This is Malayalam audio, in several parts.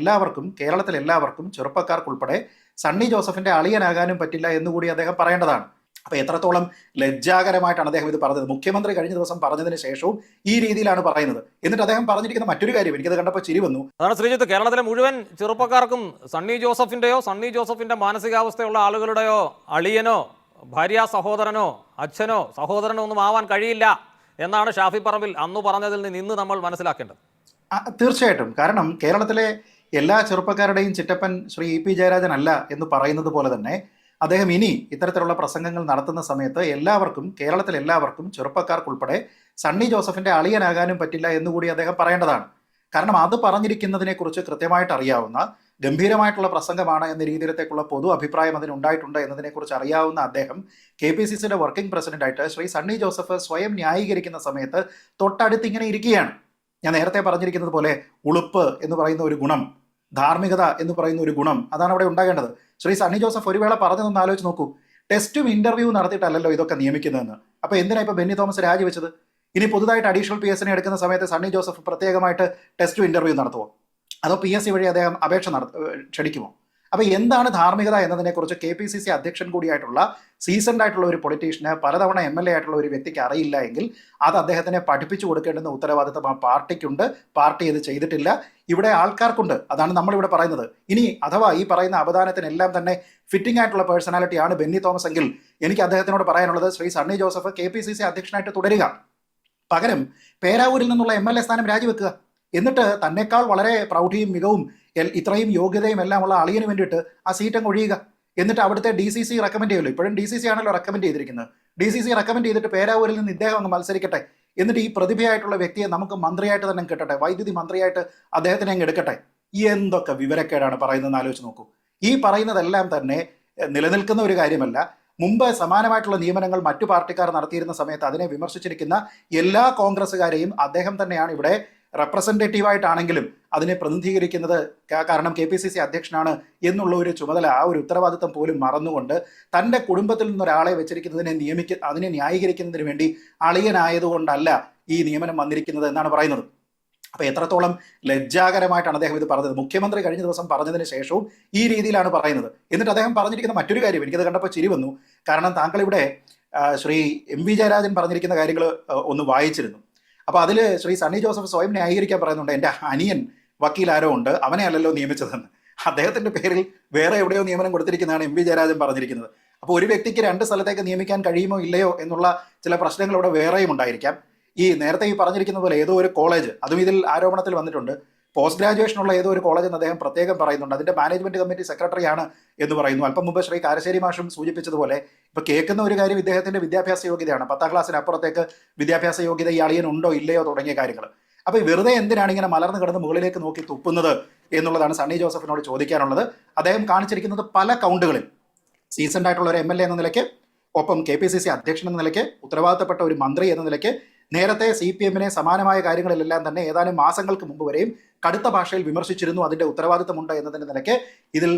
എല്ലാവർക്കും കേരളത്തിൽ എല്ലാവർക്കും ചെറുപ്പക്കാർക്കുൾപ്പെടെ സണ്ണി ജോസഫിന്റെ അളിയനാകാനും പറ്റില്ല എന്നുകൂടി അദ്ദേഹം പറയേണ്ടതാണ്. അപ്പൊ എത്രത്തോളം ലജ്ജാകരമായിട്ടാണ് അദ്ദേഹം ഇത് പറഞ്ഞത്. മുഖ്യമന്ത്രി കഴിഞ്ഞ ദിവസം പറഞ്ഞതിന് ശേഷവും ഈ രീതിയിലാണ് പറയുന്നത്. എന്നിട്ട് അദ്ദേഹം പറഞ്ഞിരിക്കുന്ന മറ്റൊരു കാര്യം എനിക്കത് കണ്ടപ്പോൾ ചിരി വന്നു. അതാണ് ശ്രീജിത്ത്, കേരളത്തിലെ മുഴുവൻ ചെറുപ്പക്കാർക്കും സണ്ണി ജോസഫിന്റെ മാനസികാവസ്ഥയുള്ള ആളുകളുടെയോ അളിയനോ ഭാര്യ സഹോദരനോ അച്ഛനോ സഹോദരനോ ഒന്നും ആവാൻ കഴിയില്ല എന്നാണ് ഷാഫി പറമ്പിൽ അന്ന് പറഞ്ഞതിൽ നിന്ന് ഇന്ന് നമ്മൾ മനസ്സിലാക്കേണ്ടത്. തീർച്ചയായിട്ടും. കാരണം കേരളത്തിലെ എല്ലാ ചെറുപ്പക്കാരുടെയും ചിറ്റപ്പൻ ശ്രീ ഇ പി ജയരാജൻ അല്ല എന്ന് പറയുന്നത് പോലെ തന്നെ അദ്ദേഹം ഇനി ഇത്തരത്തിലുള്ള പ്രസംഗങ്ങൾ നടത്തുന്ന സമയത്ത് കേരളത്തിൽ എല്ലാവർക്കും ചെറുപ്പക്കാർക്കുൾപ്പെടെ സണ്ണി ജോസഫിന്റെ അളിയനാകാനും പറ്റില്ല എന്നുകൂടി അദ്ദേഹം പറയേണ്ടതാണ്. കാരണം അത് പറഞ്ഞിരിക്കുന്നതിനെ കുറിച്ച് കൃത്യമായിട്ട് അറിയാവുന്ന, ഗംഭീരമായിട്ടുള്ള പ്രസംഗമാണ് എന്ന രീതിയിലത്തേക്കുള്ള പൊതു അഭിപ്രായം അതിനുണ്ടായിട്ടുണ്ട് എന്നതിനെക്കുറിച്ച് അറിയാവുന്ന അദ്ദേഹം KPCCയുടെ വർക്കിംഗ് പ്രസിഡന്റായിട്ട് ശ്രീ സണ്ണി ജോസഫ് സ്വയം ന്യായീകരിക്കുന്ന സമയത്ത് തൊട്ടടുത്ത് ഇങ്ങനെ ഇരിക്കുകയാണ്. ഞാൻ നേരത്തെ പറഞ്ഞിരിക്കുന്നത് പോലെ ഉളുപ്പ് എന്ന് പറയുന്ന ഒരു ഗുണം, ധാർമ്മികത എന്ന് പറയുന്ന ഒരു ഗുണം, അതാണ് അവിടെ ഉണ്ടാകേണ്ടത്. ശ്രീ സണ്ണി ജോസഫ് ഒരു വേള പറഞ്ഞതൊന്ന് ആലോചിച്ച് നോക്കൂ. ടെസ്റ്റും ഇന്റർവ്യൂ നടത്തിയിട്ടല്ലല്ലോ ഇതൊക്കെ നിയമിക്കുന്നതെന്ന്. അപ്പൊ എന്തിനാ ഇപ്പൊ ബെന്നി തോമസ് രാജിവെച്ചത്? ഇനി പുതുതായിട്ട് അഡീഷണൽ PS എടുക്കുന്ന സമയത്ത് സണ്ണി ജോസഫ് പ്രത്യേകമായിട്ട് ടെസ്റ്റും ഇന്റർവ്യൂ നടത്തുമോ? അതോ PSC വഴി അദ്ദേഹം അപേക്ഷ ക്ഷണിക്കുമോ? അപ്പൊ എന്താണ് ധാർമ്മികത എന്നതിനെക്കുറിച്ച് KPCC അധ്യക്ഷൻ കൂടിയായിട്ടുള്ള സീസൺഡ് ആയിട്ടുള്ള ഒരു പൊളിറ്റീഷ്യന്, പലതവണ MLA ആയിട്ടുള്ള ഒരു വ്യക്തിക്ക് അറിയില്ല എങ്കിൽ അത് അദ്ദേഹത്തിനെ പഠിപ്പിച്ചു കൊടുക്കേണ്ടുന്ന ഉത്തരവാദിത്തം ആ പാർട്ടിക്കുണ്ട്. പാർട്ടി ഇത് ചെയ്തിട്ടില്ല, ഇവിടെ ആൾക്കാർക്കുണ്ട്. അതാണ് നമ്മളിവിടെ പറയുന്നത്. ഇനി അഥവാ ഈ പറയുന്ന അപദാനത്തിനെല്ലാം തന്നെ ഫിറ്റിംഗ് ആയിട്ടുള്ള പേഴ്സണാലിറ്റിയാണ് ബെന്നി തോമസ് എങ്കിൽ എനിക്ക് അദ്ദേഹത്തിനോട് പറയാനുള്ളത് ശ്രീ സണ്ണി ജോസഫ് KPCC അധ്യക്ഷനായിട്ട് തുടരുക. പകരം പേരാവൂരിൽ നിന്നുള്ള MLA സ്ഥാനം രാജിവെക്കുക. എന്നിട്ട് തന്നെക്കാൾ വളരെ പ്രൗഢിയും മികവും ഇത്രയും യോഗ്യതയും എല്ലാം ഉള്ള അളിയന് വേണ്ടിയിട്ട് ആ സീറ്റ് അങ്ങ് ഒഴിയുക. എന്നിട്ട് അവിടുത്തെ DCC റെക്കമെൻഡ് ചെയ്യുമല്ലോ, ഇപ്പോഴും DCC ആണല്ലോ റെക്കമെൻഡ് ചെയ്തിരിക്കുന്നത്. DCC റെക്കമെൻഡ് ചെയ്തിട്ട് പേരാവൂരിൽ നിന്ന് ഇദ്ദേഹം അങ്ങ് മത്സരിക്കട്ടെ. എന്നിട്ട് ഈ പ്രതിഭയായിട്ടുള്ള വ്യക്തിയെ നമുക്ക് മന്ത്രിയായിട്ട് തന്നെ കിട്ടട്ടെ, വൈദ്യുതി മന്ത്രിയായിട്ട് അദ്ദേഹത്തിനെ അങ്ങ് എടുക്കട്ടെ. എന്തൊക്കെ വിവരക്കേടാണ് പറയുന്നതെന്ന് ആലോചിച്ച് നോക്കൂ. ഈ പറയുന്നതെല്ലാം തന്നെ നിലനിൽക്കുന്ന ഒരു കാര്യമല്ല. മുമ്പ് സമാനമായിട്ടുള്ള നിയമനങ്ങൾ മറ്റു പാർട്ടിക്കാർ നടത്തിയിരുന്ന സമയത്ത് അതിനെ വിമർശിച്ചിരിക്കുന്ന എല്ലാ കോൺഗ്രസ്സുകാരെയും അദ്ദേഹം തന്നെയാണ് ഇവിടെ റെപ്രസെൻറ്റേറ്റീവായിട്ടാണെങ്കിലും അതിനെ പ്രതിനിധീകരിക്കുന്നത്. കാരണം KPCC അധ്യക്ഷനാണ് എന്നുള്ള ഒരു ചുമതല, ആ ഒരു ഉത്തരവാദിത്തം പോലും മറന്നുകൊണ്ട് തൻ്റെ കുടുംബത്തിൽ നിന്നൊരാളെ വെച്ചിരിക്കുന്നതിനെ അതിനെ ന്യായീകരിക്കുന്നതിന് വേണ്ടി അളിയനായതുകൊണ്ടല്ല ഈ നിയമനം വന്നിരിക്കുന്നത് എന്നാണ് പറയുന്നത്. അപ്പൊ എത്രത്തോളം ലജ്ജാകരമായിട്ടാണ് അദ്ദേഹം ഇത് പറഞ്ഞത്. മുഖ്യമന്ത്രി കഴിഞ്ഞ ദിവസം പറഞ്ഞതിന് ശേഷവും ഈ രീതിയിലാണ് പറയുന്നത്. എന്നിട്ട് അദ്ദേഹം പറഞ്ഞിരിക്കുന്ന മറ്റൊരു കാര്യം എനിക്കത് കണ്ടപ്പോൾ ചിരി വന്നു. കാരണം താങ്കൾ ഇവിടെ ശ്രീ MV ജയരാജൻ പറഞ്ഞിരിക്കുന്ന കാര്യങ്ങൾ ഒന്ന് വായിച്ചിരുന്നു. അപ്പോൾ അതിൽ ശ്രീ സണ്ണി ജോസഫ് സ്വയം ന്യായീകരിക്കാൻ പറയുന്നുണ്ട്, എൻ്റെ അനിയൻ വക്കീൽ ആരോ ഉണ്ട്, അവനെ അല്ലല്ലോ നിയമിച്ചതെന്ന്. അദ്ദേഹത്തിൻ്റെ പേരിൽ വേറെ എവിടെയോ നിയമനം കൊടുത്തിരിക്കുന്നതാണ് MV ജയരാജൻ പറഞ്ഞിരിക്കുന്നത്. അപ്പോൾ ഒരു വ്യക്തിക്ക് 2 സ്ഥലത്തേക്ക് നിയമിക്കാൻ കഴിയുമോ ഇല്ലയോ എന്നുള്ള ചില പ്രശ്നങ്ങൾ ഇവിടെ വേറെയും ഉണ്ടായിരിക്കാം. ഈ നേരത്തെ ഈ പറഞ്ഞിരിക്കുന്ന പോലെ ഏതോ ഒരു കോളേജ്, അതും ഇതിൽ ആരോപണത്തിൽ വന്നിട്ടുണ്ട്, പോസ്റ്റ് ഗ്രാജുവേഷനുള്ള ഏതോ ഒരു കോളേജ് എന്ന് അദ്ദേഹം പ്രത്യേകം പറയുന്നുണ്ട്. അതിന്റെ മാനേജ്മെന്റ് കമ്മിറ്റി സെക്രട്ടറിയാണ് എന്ന് പറയുന്നു. അല്പം മുമ്പ് ശ്രീ കാരശ്ശേരി മാഷും സൂചിപ്പിച്ചതുപോലെ ഇപ്പൊ കേൾക്കുന്ന ഒരു കാര്യം ഇദ്ദേഹത്തിന്റെ വിദ്യാഭ്യാസ യോഗ്യതയാണ്. 10ാം ക്ലാസ്സിന് അപ്പുറത്തേക്ക് വിദ്യാഭ്യാസ യോഗ്യത ഈ അളിയനുണ്ടോ ഇല്ലയോ തുടങ്ങിയ കാര്യങ്ങൾ. അപ്പൊ വെറുതെ എന്തിനാണ് ഇങ്ങനെ മലർന്നു കിടന്ന് മുകളിലേക്ക് നോക്കി തുപ്പുന്നത് എന്നുള്ളതാണ് സണ്ണി ജോസഫിനോട് ചോദിക്കാനുള്ളത്. അദ്ദേഹം കാണിച്ചിരിക്കുന്നത് പല കൗണ്ടുകളിൽ സീസൺഡ് ആയിട്ടുള്ള ഒരു MLA എന്ന നിലയ്ക്ക്, ഒപ്പം KPCC അധ്യക്ഷൻ എന്ന നിലയ്ക്ക്, ഉത്തരവാദിത്തപ്പെട്ട ഒരു മന്ത്രി എന്ന നിലയ്ക്ക്, നേരത്തെ CPM-നെ സമാനമായ കാര്യങ്ങളിലെല്ലാം തന്നെ ഏതാനും മാസങ്ങൾക്ക് മുമ്പ് വരെയും കടുത്ത ഭാഷയിൽ വിമർശിച്ചിരുന്നു. അതിന്റെ ഉത്തരവാദിത്തമുണ്ട് എന്നതിന്റെ നിലയ്ക്ക് ഇതിൽ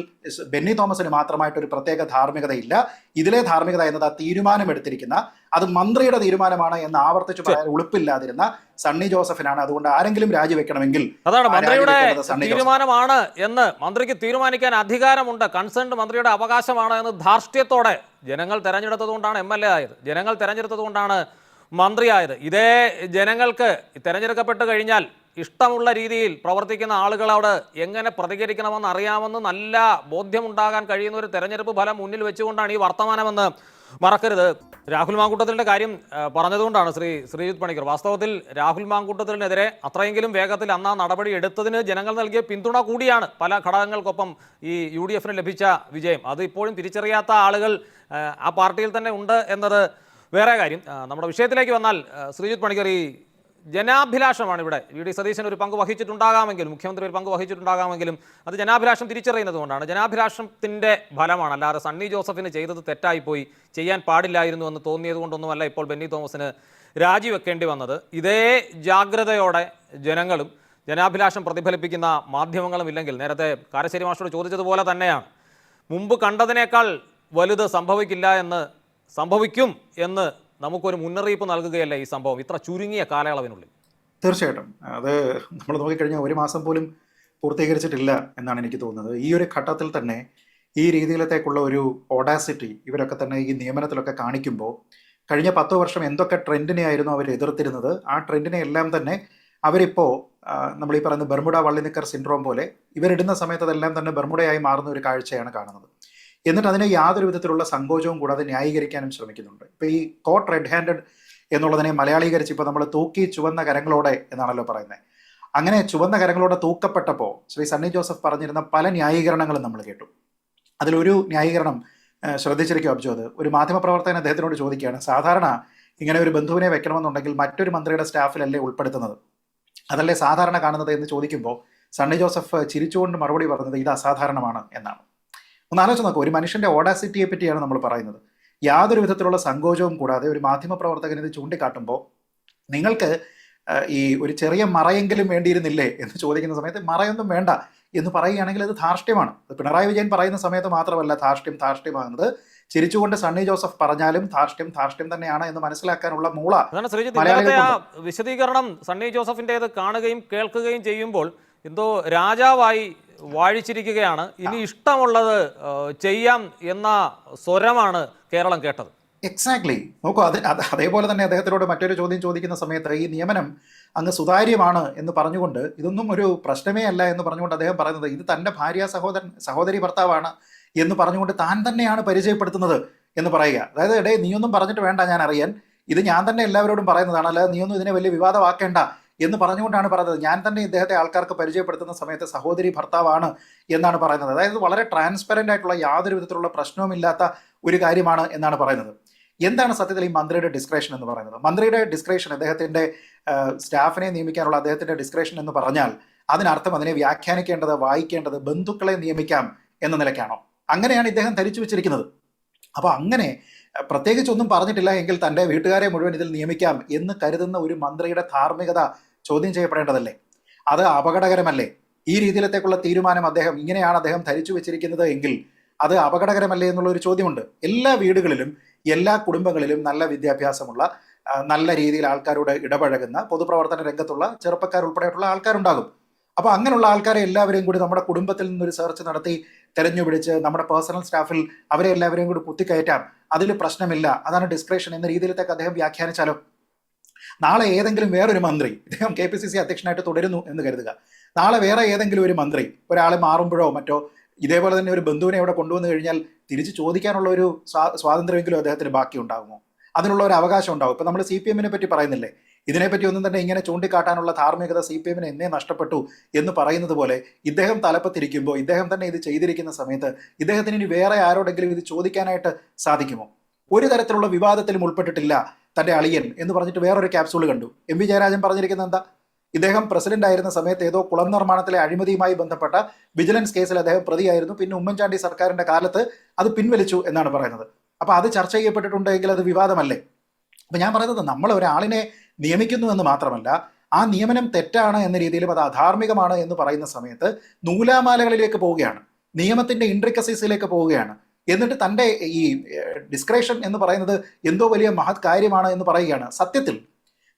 ബെന്നി തോമസിന് മാത്രമായിട്ട് ഒരു പ്രത്യേക ധാർമ്മികതയില്ല. ഇതിലെ ധാർമ്മികത എന്നത് ആ തീരുമാനമെടുത്തിരിക്കുന്ന, അത് മന്ത്രിയുടെ തീരുമാനമാണ് എന്ന് ആവർത്തിച്ച് പറയാൻ ഉളുപ്പില്ലാതിരുന്ന സണ്ണി ജോസഫിനാണ്. അതുകൊണ്ട് ആരെങ്കിലും രാജിവെക്കണമെങ്കിൽ അതാണ് മന്ത്രിയുടെ തീരുമാനമാണ് എന്ന്, മന്ത്രിക്ക് തീരുമാനിക്കാൻ അധികാരമുണ്ട്, കൺസേൺഡ് മന്ത്രിയുടെ അവകാശമാണ് എന്ന് ധാർഷ്ട്യത്തോടെ ജനങ്ങൾ തെരഞ്ഞെടുത്തതുകൊണ്ടാണ് MLA ആയത്, ജനങ്ങൾ തെരഞ്ഞെടുത്തതുകൊണ്ടാണ് മന്ത്രിയായത്. ഇതേ ജനങ്ങൾക്ക് തെരഞ്ഞെടുക്കപ്പെട്ട് കഴിഞ്ഞാൽ ഇഷ്ടമുള്ള രീതിയിൽ പ്രവർത്തിക്കുന്ന ആളുകളോട് എങ്ങനെ പ്രതികരിക്കണമെന്ന് അറിയാമെന്ന് നല്ല ബോധ്യമുണ്ടാകാൻ കഴിയുന്ന ഒരു തെരഞ്ഞെടുപ്പ് ഫലം മുന്നിൽ വെച്ചുകൊണ്ടാണ് ഈ വർത്തമാനമെന്ന് മറക്കരുത്. രാഹുൽ മാങ്കൂട്ടത്തിലിൻ്റെ കാര്യം പറഞ്ഞതുകൊണ്ടാണ് ശ്രീജിത്ത് പണിക്കർ, വാസ്തവത്തിൽ രാഹുൽ മാങ്കൂട്ടത്തിനെതിരെ അത്രയെങ്കിലും വേഗത്തിൽ അന്ന് ആ നടപടി എടുത്തതിന് ജനങ്ങൾ നൽകിയ പിന്തുണ കൂടിയാണ് പല ഘടകങ്ങൾക്കൊപ്പം ഈ UDF-ന് ലഭിച്ച വിജയം. അത് ഇപ്പോഴും തിരിച്ചറിയാത്ത ആളുകൾ ആ പാർട്ടിയിൽ തന്നെ ഉണ്ട് എന്നത് വേറെ കാര്യം. നമ്മുടെ വിഷയത്തിലേക്ക് വന്നാൽ ശ്രീജിത്ത് പണിക്കർ, ഈ ജനാഭിലാഷമാണ് ഇവിടെ VD സതീശൻ ഒരു പങ്ക് വഹിച്ചിട്ടുണ്ടാകാമെങ്കിലും, മുഖ്യമന്ത്രി ഒരു പങ്ക് വഹിച്ചിട്ടുണ്ടാകാമെങ്കിലും അത് ജനാഭിലാഷം തിരിച്ചറിയുന്നത് കൊണ്ടാണ്. ജനാഭിലാഷത്തിൻ്റെ ഫലമാണ്, അല്ലാതെ സണ്ണി ജോസഫിന് ചെയ്തത് തെറ്റായിപ്പോയി, ചെയ്യാൻ പാടില്ലായിരുന്നു എന്ന് തോന്നിയത് കൊണ്ടൊന്നുമല്ല ഇപ്പോൾ ബെന്നി തോമസിന് രാജിവെക്കേണ്ടി വന്നത്. ഇതേ ജാഗ്രതയോടെ ജനങ്ങളും ജനാഭിലാഷം പ്രതിഫലിപ്പിക്കുന്ന മാധ്യമങ്ങളും ഇല്ലെങ്കിൽ, നേരത്തെ കാരശ്ശേരി മാസ്റ്ററോട് ചോദിച്ചതുപോലെ തന്നെയാണ്, മുമ്പ് കണ്ടതിനേക്കാൾ വലുത് സംഭവിക്കും എന്ന് നമുക്കൊരു മുന്നറിയിപ്പ് നൽകുകയല്ലേ ഈ സംഭവം ഇത്ര ചുരുങ്ങിയ കാലയളവിനുള്ളിൽ? തീർച്ചയായിട്ടും. അത് നമ്മൾ നോക്കിക്കഴിഞ്ഞാൽ 1 മാസം പോലും പൂർത്തീകരിച്ചിട്ടില്ല എന്നാണ് എനിക്ക് തോന്നുന്നത്. ഈ ഒരു ഘട്ടത്തിൽ തന്നെ ഈ രീതിയിലത്തേക്കുള്ള ഒരു ഓഡാസിറ്റി ഇവരൊക്കെ തന്നെ ഈ നിയമനത്തിലൊക്കെ കാണിക്കുമ്പോൾ കഴിഞ്ഞ 10 വർഷം എന്തൊക്കെ ട്രെൻഡിനെ ആയിരുന്നു അവർ എതിർത്തിരുന്നത്, ആ ട്രെൻഡിനെ എല്ലാം തന്നെ അവരിപ്പോൾ നമ്മൾ ഈ പറയുന്ന ബർമുഡ വള്ളിനിക്കർ സിൻഡ്രോം പോലെ ഇവരിടുന്ന സമയത്ത് അതെല്ലാം തന്നെ ബർമുഡയായി മാറുന്ന ഒരു കാഴ്ചയാണ് കാണുന്നത്. എന്നിട്ട് അതിനെ യാതൊരു വിധത്തിലുള്ള സങ്കോചവും കൂടാതെ ന്യായീകരിക്കാനും ശ്രമിക്കുന്നുണ്ട്. ഇപ്പോൾ ഈ കോട്ട് റെഡ് ഹാൻഡഡ് എന്നുള്ളതിനെ മലയാളീകരിച്ച് ഇപ്പോൾ നമ്മൾ തൂക്കി ചുവന്ന കരങ്ങളോടെ എന്നാണല്ലോ പറയുന്നത്. അങ്ങനെ ചുവന്ന കരങ്ങളോടെ തൂക്കപ്പെട്ടപ്പോൾ ശ്രീ സണ്ണി ജോസഫ് പറഞ്ഞിരുന്ന പല ന്യായീകരണങ്ങളും നമ്മൾ കേട്ടു. അതിലൊരു ന്യായീകരണം ശ്രദ്ധിച്ചിരിക്കും അബ്ജോ. അത് ഒരു മാധ്യമപ്രവർത്തകൻ അദ്ദേഹത്തിനോട് ചോദിക്കുകയാണ്, സാധാരണ ഇങ്ങനെ ഒരു ബന്ധുവിനെ വെക്കണമെന്നുണ്ടെങ്കിൽ മറ്റൊരു മന്ത്രിയുടെ സ്റ്റാഫിലല്ലേ ഉൾപ്പെടുത്തുന്നത്, അതല്ലേ സാധാരണ കാണുന്നത് എന്ന് ചോദിക്കുമ്പോൾ സണ്ണി ജോസഫ് ചിരിച്ചുകൊണ്ട് മറുപടി പറഞ്ഞത് ഇത് അസാധാരണമാണ് എന്നാണ്. ഒന്ന് ആലോചിച്ച് നോക്കുക, ഒരു മനുഷ്യന്റെ ഓഡാസിറ്റിയെ പറ്റിയാണ് നമ്മൾ പറയുന്നത്. യാതൊരു വിധത്തിലുള്ള സങ്കോചവും കൂടാതെ ഒരു മാധ്യമപ്രവർത്തകൻ ഇത് ചൂണ്ടിക്കാട്ടുമ്പോൾ നിങ്ങൾക്ക് ഈ ഒരു ചെറിയ മറയെങ്കിലും വേണ്ടിയിരുന്നില്ലേ എന്ന് ചോദിക്കുന്ന സമയത്ത് മറയൊന്നും വേണ്ട എന്ന് പറയുകയാണെങ്കിൽ അത് ധാർഷ്ട്യമാണ്. അത് പിണറായി വിജയൻ പറയുന്ന സമയത്ത് മാത്രമല്ല ധാർഷ്ട്യമാകുന്നത്, ചിരിച്ചുകൊണ്ട് സണ്ണി ജോസഫ് പറഞ്ഞാലും ധാർഷ്ട്യം തന്നെയാണ് എന്ന് മനസ്സിലാക്കാനുള്ള മൂള വിശദീകരണം സണ്ണി ജോസഫിൻ്റെത് കാണുകയും കേൾക്കുകയും ചെയ്യുമ്പോൾ എന്തോ രാജാവായി വാഴിച്ചിരിക്കുകയാണ്, ഇനി ഇഷ്ടമുള്ളത് ചെയ്യാം എന്ന സ്വരമാണ് കേരളം കേട്ടത്. എക്സാക്ട്ലി. നോക്കൂ, അതേപോലെ തന്നെ അദ്ദേഹത്തിനോട് മറ്റൊരു ചോദ്യം ചോദിക്കുന്ന സമയത്ത് ഈ നിയമനം അങ്ങ് സുതാര്യമാണ് എന്ന് പറഞ്ഞുകൊണ്ട് ഇതൊന്നും ഒരു പ്രശ്നമേ അല്ല എന്ന് പറഞ്ഞുകൊണ്ട് അദ്ദേഹം പറയുന്നത് ഇത് തൻ്റെ സഹോദരി ഭർത്താവാണ് എന്ന് പറഞ്ഞുകൊണ്ട് താൻ തന്നെയാണ് പരിചയപ്പെടുത്തുന്നത് എന്ന് പറയുക. അതായത് എടേ നീയൊന്നും പറഞ്ഞിട്ട് വേണ്ട ഞാൻ അറിയാൻ, ഇത് ഞാൻ തന്നെ എല്ലാവരോടും പറയുന്നതാണ്, അല്ലാതെ നീയൊന്നും ഇതിനെ വലിയ വിവാദമാക്കേണ്ട എന്ന് പറഞ്ഞുകൊണ്ടാണ് പറയുന്നത്. ഞാൻ തന്നെ ഇദ്ദേഹത്തെ ആൾക്കാർക്ക് പരിചയപ്പെടുത്തുന്ന സമയത്ത് സഹോദരി ഭർത്താവാണ് എന്നാണ് പറയുന്നത്. അതായത് വളരെ ട്രാൻസ്പെറൻ്റ് ആയിട്ടുള്ള യാതൊരു വിധത്തിലുള്ള പ്രശ്നവുമില്ലാത്ത ഒരു കാര്യമാണ് എന്നാണ് പറയുന്നത്. എന്താണ് സത്യത്തിൽ ഈ മന്ത്രിയുടെ ഡിസ്ക്രേഷൻ എന്ന് പറയുന്നത്? മന്ത്രിയുടെ ഡിസ്ക്രേഷൻ, അദ്ദേഹത്തിൻ്റെ സ്റ്റാഫിനെ നിയമിക്കാനുള്ള അദ്ദേഹത്തിൻ്റെ ഡിസ്ക്രേഷൻ എന്ന് പറഞ്ഞാൽ അതിനർത്ഥം അതിനെ വ്യാഖ്യാനിക്കേണ്ടത്, വായിക്കേണ്ടത് ബന്ധുക്കളെ നിയമിക്കാം എന്ന നിലയ്ക്കാണോ? അങ്ങനെയാണ് ഇദ്ദേഹം ധരിച്ചു വെച്ചിരിക്കുന്നത്. അപ്പോൾ അങ്ങനെ പ്രത്യേകിച്ചൊന്നും പറഞ്ഞിട്ടില്ല എങ്കിൽ തൻ്റെ വീട്ടുകാരെ മുഴുവൻ ഇതിൽ നിയമിക്കാം എന്ന് കരുതുന്ന ഒരു മന്ത്രിയുടെ ധാർമ്മികത ചോദ്യം ചെയ്യപ്പെടേണ്ടതല്ലേ? അത് അപകടകരമല്ലേ? ഈ രീതിയിലത്തേക്കുള്ള തീരുമാനം ഇങ്ങനെയാണ് അദ്ദേഹം ധരിച്ചു വെച്ചിരിക്കുന്നത് എങ്കിൽ അത് അപകടകരമല്ലേ എന്നുള്ള ഒരു ചോദ്യമുണ്ട്. എല്ലാ വീടുകളിലും എല്ലാ കുടുംബങ്ങളിലും നല്ല വിദ്യാഭ്യാസമുള്ള നല്ല രീതിയിൽ ആൾക്കാരോട് ഇടപഴകുന്ന പൊതുപ്രവർത്തന രംഗത്തുള്ള ചെറുപ്പക്കാരുൾപ്പെടെയുള്ള ആൾക്കാരുണ്ടാകും. അപ്പോൾ അങ്ങനെയുള്ള ആൾക്കാരെ എല്ലാവരെയും കൂടി നമ്മുടെ കുടുംബത്തിൽ നിന്നൊരു സെർച്ച് നടത്തി തെരഞ്ഞുപിടിച്ച് നമ്മുടെ പേഴ്സണൽ സ്റ്റാഫിൽ അവരെ എല്ലാവരെയും കൂടി കുത്തിക്കയറ്റാം, അതിൽ പ്രശ്നമില്ല, അതാണ് ഡിസ്ക്രിപ്ഷൻ എന്ന രീതിയിലത്തേക്ക് അദ്ദേഹം വ്യാഖ്യാനിച്ചാലോ? നാളെ ഏതെങ്കിലും വേറൊരു മന്ത്രി, ഇദ്ദേഹം KPCC അധ്യക്ഷനായിട്ട് തുടരുന്നു എന്ന് കരുതുക, നാളെ വേറെ ഏതെങ്കിലും ഒരു മന്ത്രി ഒരാൾ മാറുമ്പോഴോ മറ്റോ ഇതേപോലെ തന്നെ ഒരു ബന്ധുവിനെ ഇവിടെ കൊണ്ടുവന്നു കഴിഞ്ഞാൽ തിരിച്ച് ചോദിക്കാനുള്ള ഒരു സ്വാതന്ത്ര്യമെങ്കിലും അദ്ദേഹത്തിന് ബാക്കി ഉണ്ടാകുമോ? അതിനുള്ള ഒരു അവകാശം ഉണ്ടാവും. ഇപ്പം നമ്മൾ CPM പറ്റി പറയുന്നില്ലേ, ഇതിനെപ്പറ്റി ഒന്നും തന്നെ ഇങ്ങനെ ചൂണ്ടിക്കാട്ടാനുള്ള ധാർമ്മികത CPM എന്നേ നഷ്ടപ്പെട്ടു എന്ന് പറയുന്നത് പോലെ ഇദ്ദേഹം തലപ്പത്തിരിക്കുമ്പോൾ ഇദ്ദേഹം തന്നെ ഇത് ചെയ്തിരിക്കുന്ന സമയത്ത് ഇദ്ദേഹത്തിന് ഇനി വേറെ ആരോടെങ്കിലും ഇത് ചോദിക്കാനായിട്ട് സാധിക്കുമോ? ഒരു തരത്തിലുള്ള വിവാദത്തിലും ഉൾപ്പെട്ടിട്ടില്ല തൻ്റെ അളിയൻ എന്ന് പറഞ്ഞിട്ട് വേറൊരു ക്യാപ്സൂൾ കണ്ടു. MV ജയരാജൻ പറഞ്ഞിരിക്കുന്നത് എന്താ? ഇദ്ദേഹം പ്രസിഡന്റ് ആയിരുന്ന സമയത്ത് ഏതോ കുളം നിർമ്മാണത്തിലെ അഴിമതിയുമായി ബന്ധപ്പെട്ട വിജിലൻസ് കേസിൽ അദ്ദേഹം പ്രതിയായിരുന്നു, പിന്നെ ഉമ്മൻചാണ്ടി സർക്കാരിന്റെ കാലത്ത് അത് പിൻവലിച്ചു എന്നാണ് പറയുന്നത്. അപ്പൊ അത് ചർച്ച ചെയ്യപ്പെട്ടിട്ടുണ്ടെങ്കിൽ അത് വിവാദമല്ലേ? അപ്പൊ ഞാൻ പറയുന്നത് നമ്മൾ ഒരാളിനെ നിയമിക്കുന്നു എന്ന് മാത്രമല്ല, ആ നിയമനം തെറ്റാണ് എന്ന രീതിയിലും അത് അധാർമികമാണ് എന്ന് പറയുന്ന സമയത്ത് നൂലാമാലകളിലേക്ക് പോവുകയാണ്, നിയമത്തിന്റെ ഇൻട്രിക്കസീസിലേക്ക് പോവുകയാണ്. എന്നിട്ട് തൻ്റെ ഈ ഡിസ്ക്രേഷൻ എന്ന് പറയുന്നത് എന്തോ വലിയ മഹത് കാര്യമാണ് എന്ന് പറയുകയാണ്. സത്യത്തിൽ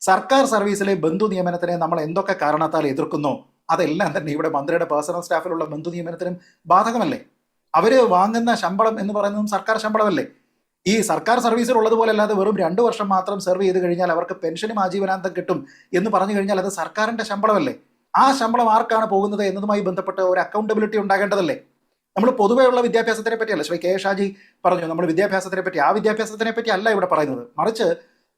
സർക്കാർ സർവീസിലെ ബന്ധു നിയമനത്തിനെ നമ്മൾ എന്തൊക്കെ കാരണത്താൽ എതിർക്കുന്നോ അതെല്ലാം തന്നെ ഇവിടെ മന്ത്രിയുടെ പേഴ്സണൽ സ്റ്റാഫിലുള്ള ബന്ധു നിയമനത്തിനും ബാധകമല്ലേ? അവർ വാങ്ങുന്ന ശമ്പളം എന്ന് പറയുന്നതും സർക്കാർ ശമ്പളമല്ലേ? ഈ സർക്കാർ സർവീസിൽ ഉള്ളതുപോലെ അല്ലാതെ വെറും 2 വർഷം മാത്രം സെർവ് ചെയ്ത് കഴിഞ്ഞാൽ അവർക്ക് പെൻഷനും ആജീവനാന്തം കിട്ടും എന്ന് പറഞ്ഞു കഴിഞ്ഞാൽ അത് സർക്കാരിന്റെ ശമ്പളമല്ലേ? ആ ശമ്പളം ആർക്കാണ് പോകുന്നത് എന്നതുമായി ബന്ധപ്പെട്ട് ഒരു അക്കൗണ്ടബിലിറ്റി ഉണ്ടാകേണ്ടതല്ലേ? നമ്മൾ പൊതുവെയുള്ള വിദ്യാഭ്യാസത്തിനെ പറ്റിയല്ല, ശ്രീ KA ഷാജി പറഞ്ഞു നമ്മൾ വിദ്യാഭ്യാസത്തിനെ പറ്റി, ആ വിദ്യാഭ്യാസത്തിനെ പറ്റി അല്ല ഇവിടെ പറയുന്നത്, മറിച്ച്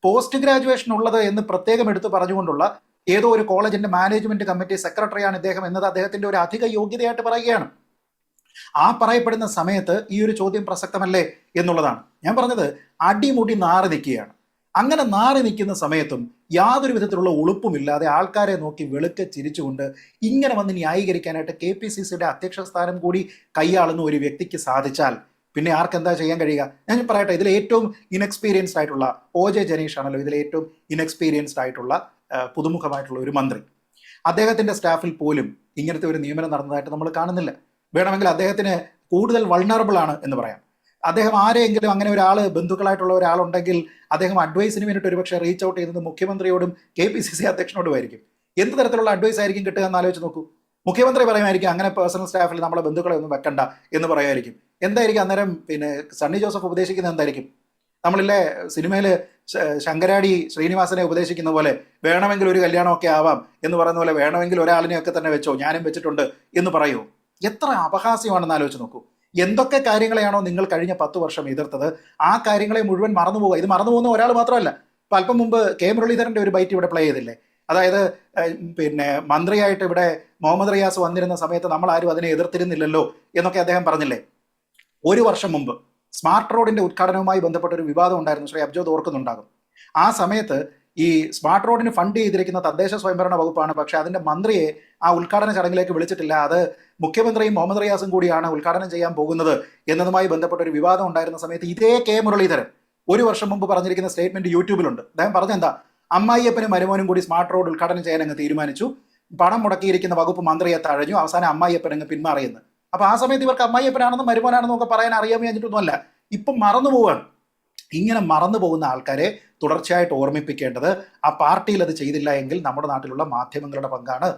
പോസ്റ്റ് ഗ്രാജുവേഷൻ ഉള്ളത് എന്ന് പ്രത്യേകം എടുത്ത് പറഞ്ഞുകൊണ്ടുള്ള ഏതോ ഒരു കോളേജിന്റെ മാനേജ്മെന്റ് കമ്മിറ്റി സെക്രട്ടറിയാണ് ഇദ്ദേഹം എന്നത് അദ്ദേഹത്തിന്റെ ഒരു അധിക യോഗ്യതയായിട്ട് പറയുകയാണ്. ആ പറയപ്പെടുന്ന സമയത്ത് ഈ ഒരു ചോദ്യം പ്രസക്തമല്ലേ എന്നുള്ളതാണ് ഞാൻ പറഞ്ഞത്. അടിമുടി നാറി നിൽക്കുകയാണ്. അങ്ങനെ നാറി നിൽക്കുന്ന സമയത്തും യാതൊരു വിധത്തിലുള്ള ഉളുപ്പുമില്ലാതെ ആൾക്കാരെ നോക്കി വെളുക്കെ ചിരിച്ചുകൊണ്ട് ഇങ്ങനെ വന്ന് ന്യായീകരിക്കാനായിട്ട് KPCCയുടെ അധ്യക്ഷ സ്ഥാനം കൂടി കൈയാളുന്ന ഒരു വ്യക്തിക്ക് സാധിച്ചാൽ പിന്നെ ആർക്കെന്താ ചെയ്യാൻ കഴിയുക? ഞാൻ പറയട്ടെ, ഇതിൽ ഏറ്റവും ഇൻഎക്സ്പീരിയൻസ്ഡ് ആയിട്ടുള്ള OJ ജനീഷ് ആണല്ലോ ഇതിൽ ഏറ്റവും ഇൻഎക്സ്പീരിയൻസ്ഡ് ആയിട്ടുള്ള പുതുമുഖമായിട്ടുള്ള ഒരു മന്ത്രി. അദ്ദേഹത്തിന്റെ സ്റ്റാഫിൽ പോലും ഇങ്ങനത്തെ ഒരു നിയമനം നടന്നതായിട്ട് നമ്മൾ കാണുന്നില്ല. വേണമെങ്കിൽ അദ്ദേഹത്തിന് കൂടുതൽ വൾണറബിൾ ആണ് എന്ന് പറയാം. അദ്ദേഹം ആരെങ്കിലും അങ്ങനെ ഒരാൾ ബന്ധുക്കളായിട്ടുള്ള ഒരാളുണ്ടെങ്കിൽ അദ്ദേഹം അഡ്വൈസിന് വേണ്ടിയിട്ട് ഒരുപക്ഷെ റീച്ച് ഔട്ട് ചെയ്യുന്നത് മുഖ്യമന്ത്രിയോടും KPCC അധ്യക്ഷനോടുമായിരിക്കും. എന്ത് തരത്തിലുള്ള അഡ്വൈസ് ആയിരിക്കും കിട്ടുക എന്ന് ആലോചിച്ച് നോക്കൂ. മുഖ്യമന്ത്രി പറയുമായിരിക്കും അങ്ങനെ പേഴ്സണൽ സ്റ്റാഫിൽ നമ്മളെ ബന്ധുക്കളെ ഒന്നും വെക്കണ്ട എന്ന് പറയുമായിരിക്കും. എന്തായിരിക്കും അന്നേരം പിന്നെ സണ്ണി ജോസഫ് ഉപദേശിക്കുന്നത് എന്തായിരിക്കും? നമ്മളില്ലേ സിനിമയിൽ ശങ്കരാടി ശ്രീനിവാസനെ ഉപദേശിക്കുന്ന പോലെ വേണമെങ്കിൽ ഒരു കല്യാണമൊക്കെ ആവാം എന്ന് പറയുന്ന പോലെ വേണമെങ്കിൽ ഒരാളിനെയൊക്കെ തന്നെ വെച്ചോ, ഞാനും വെച്ചിട്ടുണ്ട് എന്ന് പറയുമോ? എത്ര അപഹാസ്യമാണെന്ന് ആലോചിച്ച് നോക്കൂ. എന്തൊക്കെ കാര്യങ്ങളെയാണോ നിങ്ങൾ കഴിഞ്ഞ 10 വർഷം എതിർത്തത്, ആ കാര്യങ്ങളെ മുഴുവൻ മറന്നുപോകുക. ഇത് മറന്നുപോകുന്ന ഒരാൾ മാത്രമല്ല. ഇപ്പം അല്പം മുമ്പ് കെ മുരളീധരൻ്റെ ഒരു ബൈറ്റ് ഇവിടെ പ്ലേ ചെയ്തില്ലേ? അതായത് പിന്നെ മന്ത്രിയായിട്ട് ഇവിടെ മുഹമ്മദ് റിയാസ് വന്നിരുന്ന സമയത്ത് നമ്മൾ ആരും അതിനെ എതിർത്തിരുന്നില്ലല്ലോ എന്നൊക്കെ അദ്ദേഹം പറഞ്ഞില്ലേ? ഒരു വർഷം മുമ്പ് സ്മാർട്ട് റോഡിന്റെ ഉദ്ഘാടനവുമായി ബന്ധപ്പെട്ട ഒരു വിവാദം ഉണ്ടായിരുന്നു. ശ്രീ അബ്ജോദ് ഓർക്കുന്നുണ്ടാകും. ആ സമയത്ത് ഈ സ്മാർട്ട് റോഡിന് ഫണ്ട് ചെയ്തിരിക്കുന്ന തദ്ദേശ സ്വയംഭരണ വകുപ്പാണ്. പക്ഷെ അതിന്റെ മന്ത്രിയെ ആ ഉദ്ഘാടന ചടങ്ങിലേക്ക് വിളിച്ചിട്ടില്ല. അത് മുഖ്യമന്ത്രിയും മുഹമ്മദ് റിയാസും കൂടിയാണ് ഉദ്ഘാടനം ചെയ്യാൻ പോകുന്നത് എന്നതുമായി ബന്ധപ്പെട്ട ഒരു വിവാദം ഉണ്ടായിരുന്ന സമയത്ത് ഇതേ കെ മുരളീധരൻ ഒരു വർഷം മുമ്പ് പറഞ്ഞിരിക്കുന്ന സ്റ്റേറ്റ്മെന്റ് യൂട്യൂബിലുണ്ട്. അദ്ദേഹം പറഞ്ഞെന്താ, അമ്മായിയപ്പനും മരുമോനും കൂടി സ്മാർട്ട് റോഡ് ഉദ്ഘാടനം ചെയ്യാൻ അങ്ങ് തീരുമാനിച്ചു, പണം മുടക്കിയിരിക്കുന്ന വകുപ്പ് മന്ത്രിയെ തഴഞ്ഞു, അവസാനം അമ്മായിയപ്പൻ അങ്ങ് പിന്മാറിയെന്ന്. അപ്പൊ ആ സമയത്ത് ഇവർക്ക് അമ്മായിയപ്പനാണെന്നും മരുമോനാണെന്നും ഒക്കെ പറയാൻ അറിയാമെന്ന് വെച്ചിട്ടൊന്നുമല്ല, ഇപ്പം മറന്നു പോവാണ്. ഇങ്ങനെ മറന്നു പോകുന്ന ആൾക്കാരെ തുടർച്ചയായിട്ട് ഓർമ്മിപ്പിക്കേണ്ടത് ആ പാർട്ടിയിൽ അത് ചെയ്തില്ല എങ്കിൽ നമ്മുടെ നാട്ടിലുള്ള മാധ്യമങ്ങളുടെ പങ്കാണ്.